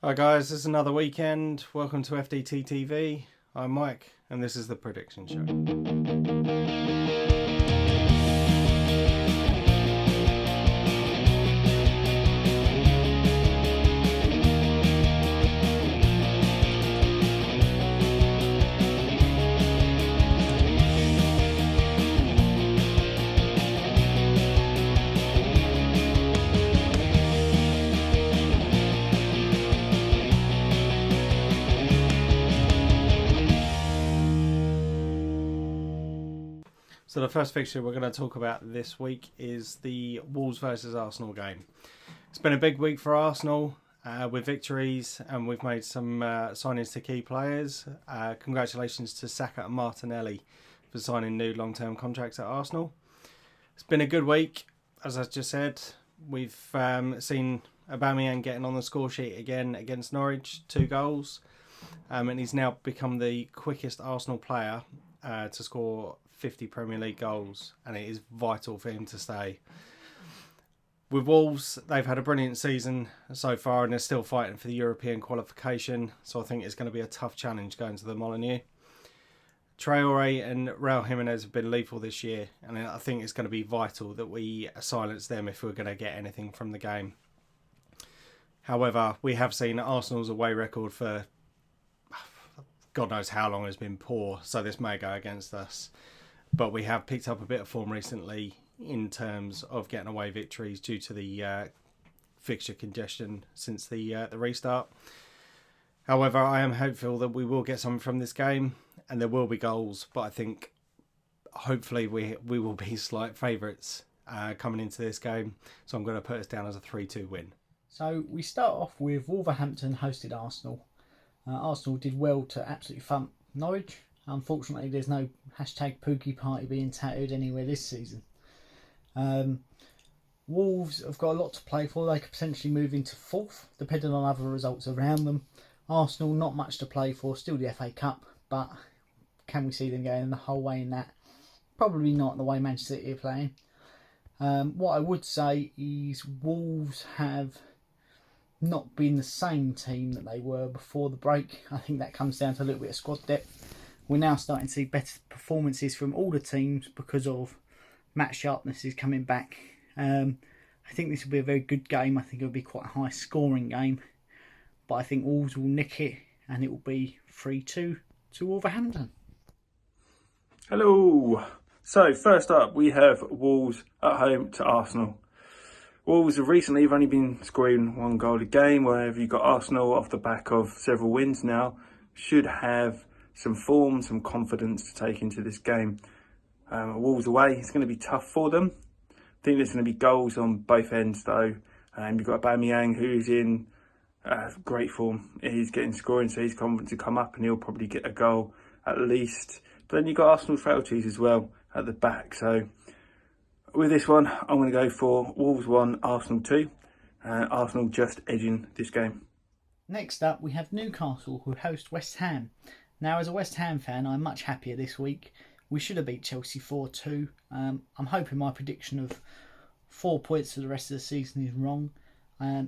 Hi guys, this is another weekend. Welcome to FDT TV. I'm Mike and this is the Prediction Show. So the first fixture we're going to talk about this week is the Wolves versus Arsenal game. It's been a big week for Arsenal with victories, and we've made some signings to key players. Congratulations to Saka and Martinelli for signing new long-term contracts at Arsenal. It's been a good week, as I just said. We've seen Aubameyang getting on the score sheet again against Norwich, 2 goals. And he's now become the quickest Arsenal player to score 50 Premier League goals, and it is vital for him to stay. With Wolves, they've had a brilliant season so far and they're still fighting for the European qualification, so I think it's going to be a tough challenge going to the Molineux. Traore and Raul Jimenez have been lethal this year, and I think it's going to be vital that we silence them if we're going to get anything from the game. However, we have seen Arsenal's away record for God knows how long has been poor, so this may go against us. But we have picked up a bit of form recently in terms of getting away victories due to the fixture congestion since the restart. However, I am hopeful that we will get something from this game and there will be goals, but I think hopefully we will be slight favourites coming into this game. So I'm going to put us down as a 3-2 win. So we start off with Wolverhampton hosted Arsenal. Arsenal did well to absolutely thump Norwich. Unfortunately, there's no #Pookie party being tattooed anywhere this season. Wolves have got a lot to play for. They could potentially move into 4th, depending on other results around them. Arsenal, not much to play for. Still the FA Cup, but can we see them going the whole way in that? Probably not the way Manchester City are playing. What I would say is Wolves have not been the same team that they were before the break. I think that comes down to a little bit of squad depth. We're now starting to see better performances from all the teams because of Matt Sharpness is coming back. I think this will be a very good game. I think it'll be quite a high scoring game. But I think Wolves will nick it and it will be 3-2 to Wolverhampton. Hello. So first up we have Wolves at home to Arsenal. Wolves have recently only been scoring 1 goal a game, wherever you've got Arsenal off the back of several wins now, should have some form, some confidence to take into this game. Wolves away, it's going to be tough for them. I think there's going to be goals on both ends though. You've got Aubameyang, who's in great form. He's getting scoring, so he's confident to come up and he'll probably get a goal at least. But then you've got Arsenal frailties as well at the back. So with this one, I'm going to go for Wolves 1, Arsenal 2. Arsenal just edging this game. Next up, we have Newcastle, who host West Ham. Now, as a West Ham fan, I'm much happier this week. We should have beat Chelsea 4-2. I'm hoping my prediction of 4 points for the rest of the season is wrong.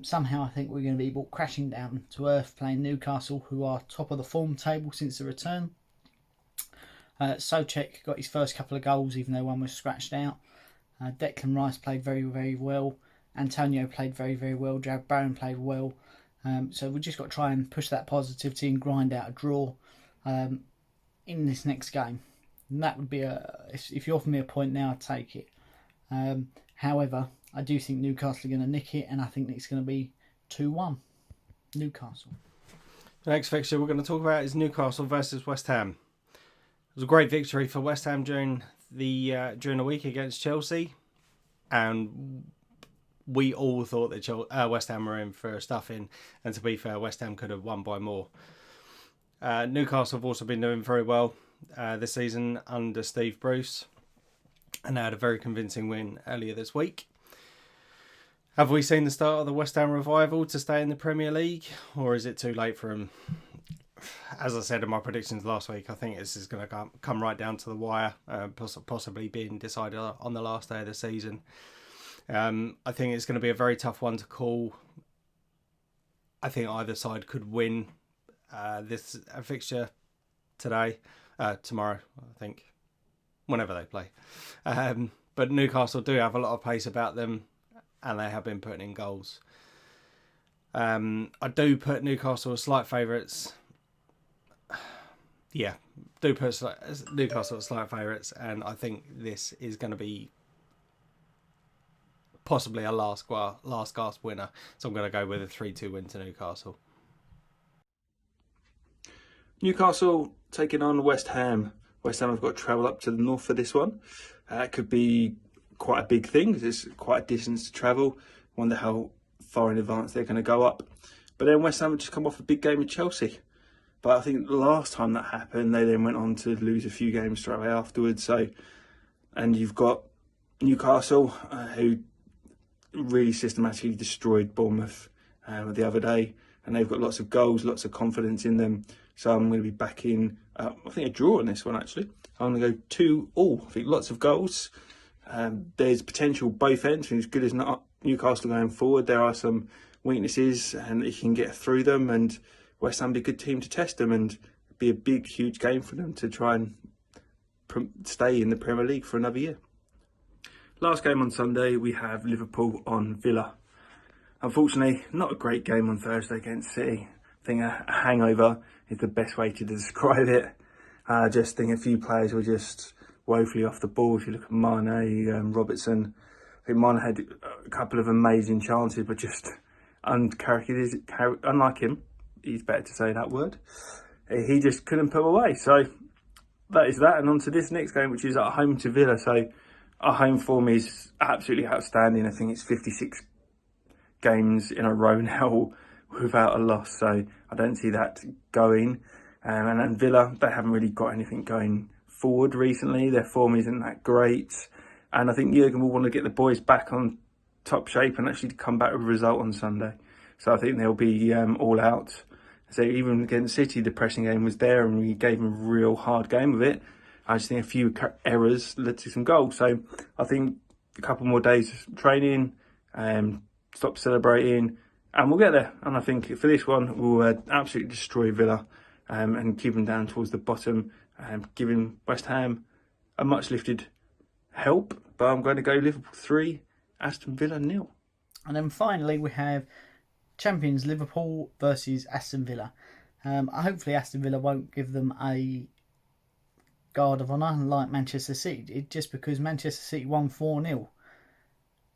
Somehow I think we're going to be brought crashing down to earth playing Newcastle, who are top of the form table since the return. Soucek got his first couple of goals, even though one was scratched out. Declan Rice played very, very well. Antonio played very, very well. Jared Bowen played well. So we've just got to try and push that positivity and grind out a draw in this next game. And that would be if you offer me a point now, I'd take it. However, I do think Newcastle are going to nick it, and I think it's going to be 2-1 Newcastle. The next fixture we're going to talk about is Newcastle versus West Ham. It was a great victory for West Ham during the week against Chelsea, and we all thought that West Ham were in for a stuffing, and to be fair, West Ham could have won by more. Newcastle have also been doing very well this season under Steve Bruce, and they had a very convincing win earlier this week. Have we seen the start of the West Ham revival to stay in the Premier League, or is it too late for them? As I said in my predictions last week, I think this is going to come right down to the wire, possibly being decided on the last day of the season. I think it's going to be a very tough one to call. I think either side could win this fixture tomorrow, I think, whenever they play. But Newcastle do have a lot of pace about them, and they have been putting in goals. I do put Newcastle as slight favourites. Yeah, do put Newcastle as slight favourites, and I think this is going to be possibly a last gasp winner. So I'm going to go with a 3-2 win to Newcastle. Newcastle taking on West Ham. West Ham have got to travel up to the north for this one. It could be quite a big thing. It's quite a distance to travel. Wonder how far in advance they're going to go up. But then West Ham have just come off a big game with Chelsea. But I think the last time that happened, they then went on to lose a few games straight away afterwards. And you've got Newcastle, who really systematically destroyed Bournemouth the other day. And they've got lots of goals, lots of confidence in them. So I'm going to be backing, I think, a draw on this one, actually. I'm going to go 2-2. I think lots of goals. There's potential both ends. As good as Newcastle going forward, there are some weaknesses and you can get through them. And West Ham be a good team to test them and be a big, huge game for them to try and stay in the Premier League for another year. Last game on Sunday, we have Liverpool on Villa. Unfortunately, not a great game on Thursday against City. I think a hangover is the best way to describe it. I just think a few players were just woefully off the ball. If you look at Mane, Robertson, I think Mane had a couple of amazing chances, but just unlike him, he's better to say that word, he just couldn't put them away. So that is that. And on to this next game, which is at home to Villa. So our home form is absolutely outstanding. I think it's 56 games in a row now without a loss. So I don't see that going. And Villa, they haven't really got anything going forward recently. Their form isn't that great. And I think Jurgen will want to get the boys back on top shape and actually come back with a result on Sunday. So I think they'll be all out. So even against City, the pressing game was there and we gave them a real hard game of it. I just think a few errors led to some goals. So I think a couple more days of training, stop celebrating, and we'll get there. And I think for this one, we'll absolutely destroy Villa and keep them down towards the bottom, giving West Ham a much lifted help. But I'm going to go Liverpool 3, Aston Villa 0. And then finally, we have champions Liverpool versus Aston Villa. Hopefully Aston Villa won't give them a guard of honour like Manchester City, just because Manchester City won 4-0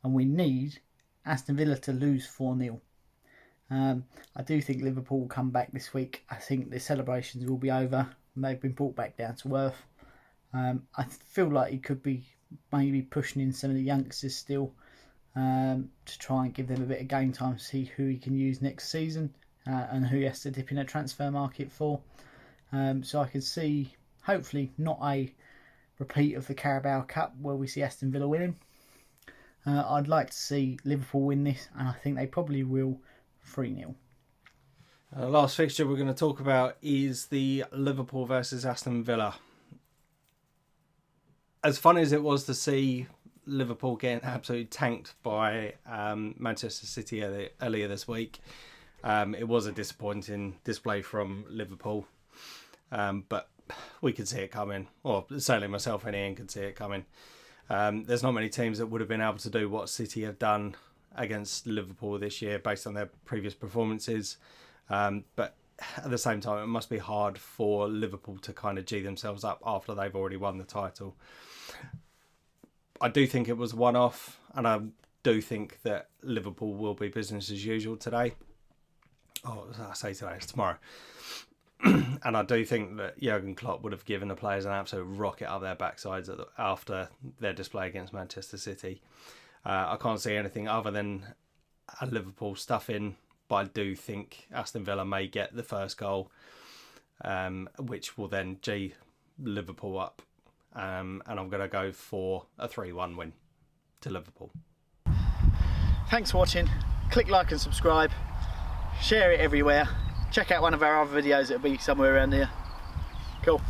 and we need Aston Villa to lose 4-0. I do think Liverpool will come back this week. I think the celebrations will be over and they've been brought back down to earth. I feel like he could be maybe pushing in some of the youngsters still to try and give them a bit of game time, see who he can use next season and who he has to dip in a transfer market for. So I can see, hopefully, not a repeat of the Carabao Cup where we see Aston Villa winning. I'd like to see Liverpool win this, and I think they probably will 3-0. Last fixture we're going to talk about is the Liverpool versus Aston Villa. As fun as it was to see Liverpool getting absolutely tanked by Manchester City earlier this week, it was a disappointing display from Liverpool. But we could see it coming, or certainly myself and Ian could see it coming. There's not many teams that would have been able to do what City have done against Liverpool this year based on their previous performances. But at the same time, it must be hard for Liverpool to kind of G themselves up after they've already won the title. I do think it was a one-off, and I do think that Liverpool will be business as usual today. Oh, I say today, it's tomorrow. And I do think that Jurgen Klopp would have given the players an absolute rocket up their backsides after their display against Manchester City. I can't see anything other than a Liverpool stuffing, but I do think Aston Villa may get the first goal, which will then G Liverpool up. And I'm going to go for a 3-1 win to Liverpool. Thanks for watching. Click like and subscribe. Share it everywhere. Check out one of our other videos, it'll be somewhere around here. Cool.